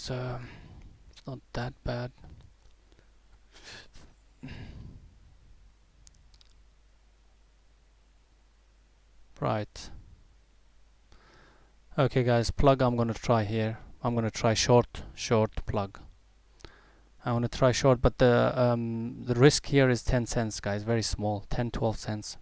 it's not that bad. Right. Okay, guys, plug I'm gonna try here. I'm gonna try short plug. I want to try short, but the risk here is 10 cents, guys. Very small, 10-12 cents.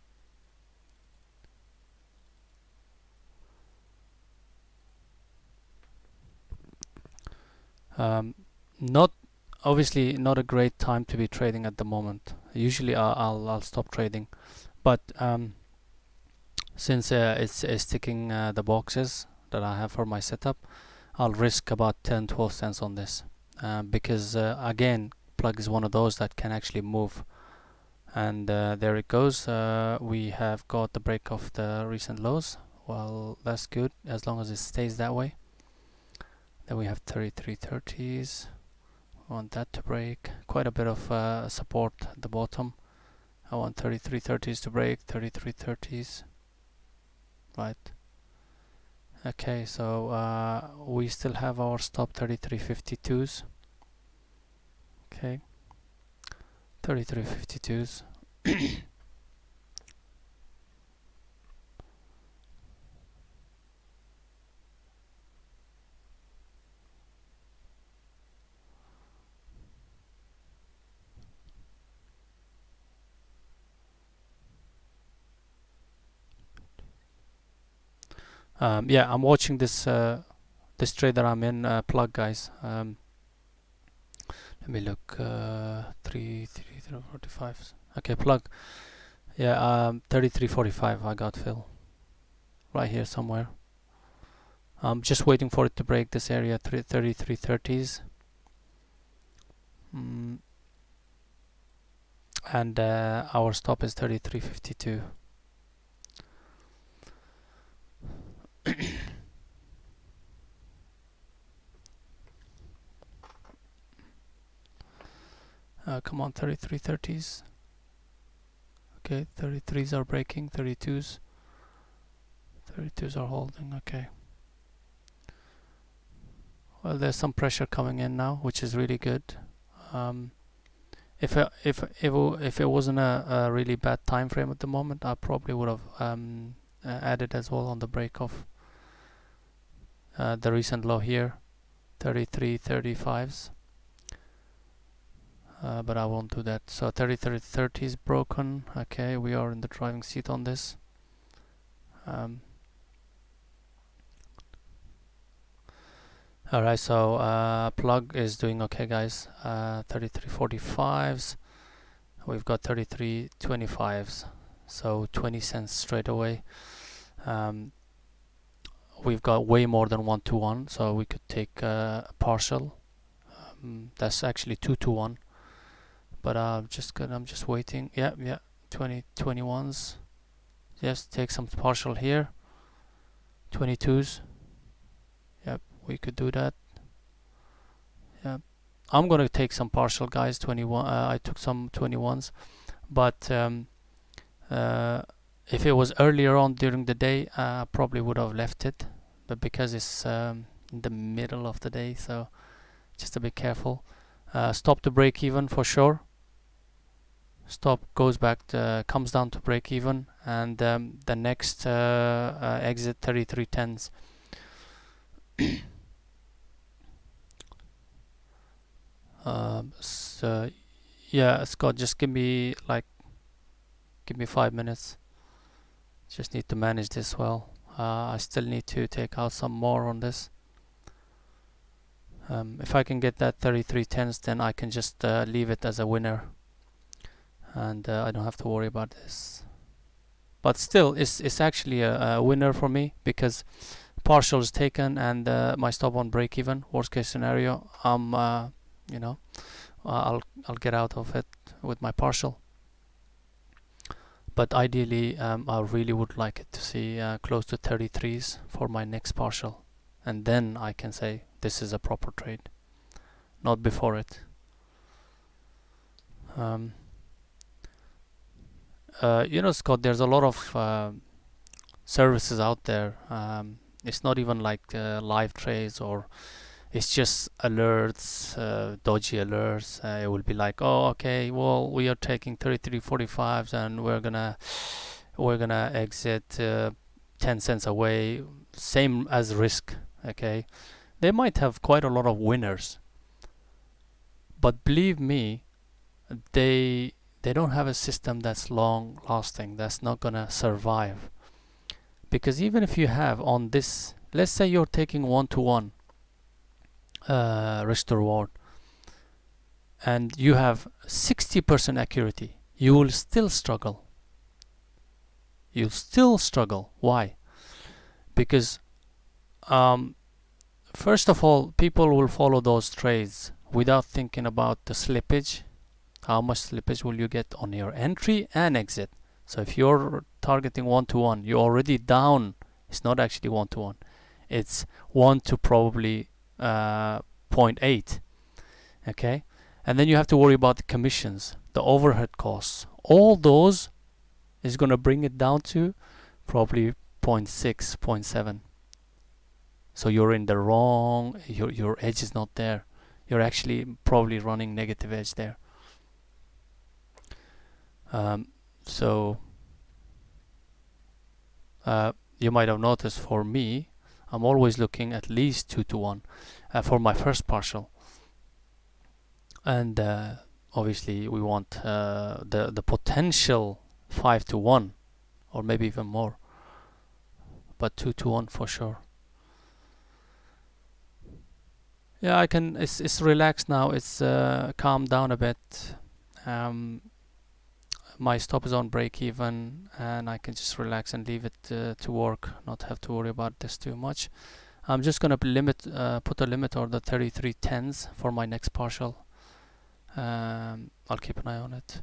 Not obviously not a great time to be trading at the moment. Usually I'll stop trading, but since it's ticking the boxes that I have for my setup, I'll risk about 10-12 cents on this, because again, plug is one of those that can actually move. And there it goes. We have got the break of the recent lows. Well, that's good as long as it stays that way. Then we have 33.30s. I want that to break. Quite a bit of support at the bottom. I want 33.30s to break. 33.30s. Right. Okay, so we still have our stop 33.52s. Okay. 33.52s. Yeah, I'm watching this this trade that I'm in, plug, guys. Let me look. 33.45. Okay, plug. Yeah, 33.45. I got fill right here somewhere. I'm just waiting for it to break this area, 33.30s. And our stop is 33.52. Come on, 33.30s. Okay, 33s are breaking, 32s. 32s are holding, okay. Well, there's some pressure coming in now, which is really good. If it wasn't a really bad time frame at the moment, I probably would have added as well on the break of the recent low here, 33.35s. But I won't do that. So 33.30 is broken. Okay, we are in the driving seat on this. Alright, so plug is doing okay, guys. 33.45s. We've got 33.25s. So 20 cents straight away. We've got way more than 1-to-1, so we could take a partial. That's actually 2-to-1. But I'm just waiting. Yeah, 21s. Yes, take some partial here. 22s. Yep, we could do that. Yep. I'm gonna take some partial, guys. 21. I took some 21s, but if it was earlier on during the day, I probably would have left it. But because it's in the middle of the day, so just a bit careful. Stop to break even for sure. Stop goes back to, comes down to break even, and the next exit 33.10s. So yeah, Scott, just give me 5 minutes. Just need to manage this well. I still need to take out some more on this. If I can get that 33.10s, then I can just leave it as a winner, and I don't have to worry about this. But still, it's actually a winner for me, because partial is taken and my stop on break even. Worst case scenario, I'll get out of it with my partial. But ideally, I really would like it to see close to 33s for my next partial, and then I can say this is a proper trade, not before it. Scott, there's a lot of services out there. It's not even like live trades or It's just alerts, dodgy alerts. It will be like, oh, okay, well, we are taking 33.45s and we're gonna exit 10 cents away, same as risk. Okay, they might have quite a lot of winners, but believe me, they they don't have a system that's long lasting, that's not gonna survive. Because even if you have on this, let's say you're taking 1-to-1 risk to reward, and you have 60% accuracy, you will still struggle. You'll still struggle. Why? Because um, first of all, people will follow those trades without thinking about the slippage. How much slippage will you get on your entry and exit? So if you're targeting 1-to-1, you're already down. It's not actually 1-to-1. It's 1 to probably zero point 0.8. Okay? And then you have to worry about the commissions, the overhead costs. All those is going to bring it down to probably 0.6, 0.7. So you're in the wrong, your edge is not there. You're actually probably running negative edge there. So you might have noticed for me, I'm always looking at least 2-to-1 for my first partial. And obviously we want the potential 5-to-1 or maybe even more, but 2-to-1 for sure. Yeah, I can. It's relaxed now. It's calmed down a bit. My stop is on break even, and I can just relax and leave it to work. Not have to worry about this too much. I'm just gonna put a limit on the 33.10s for my next partial. I'll keep an eye on it.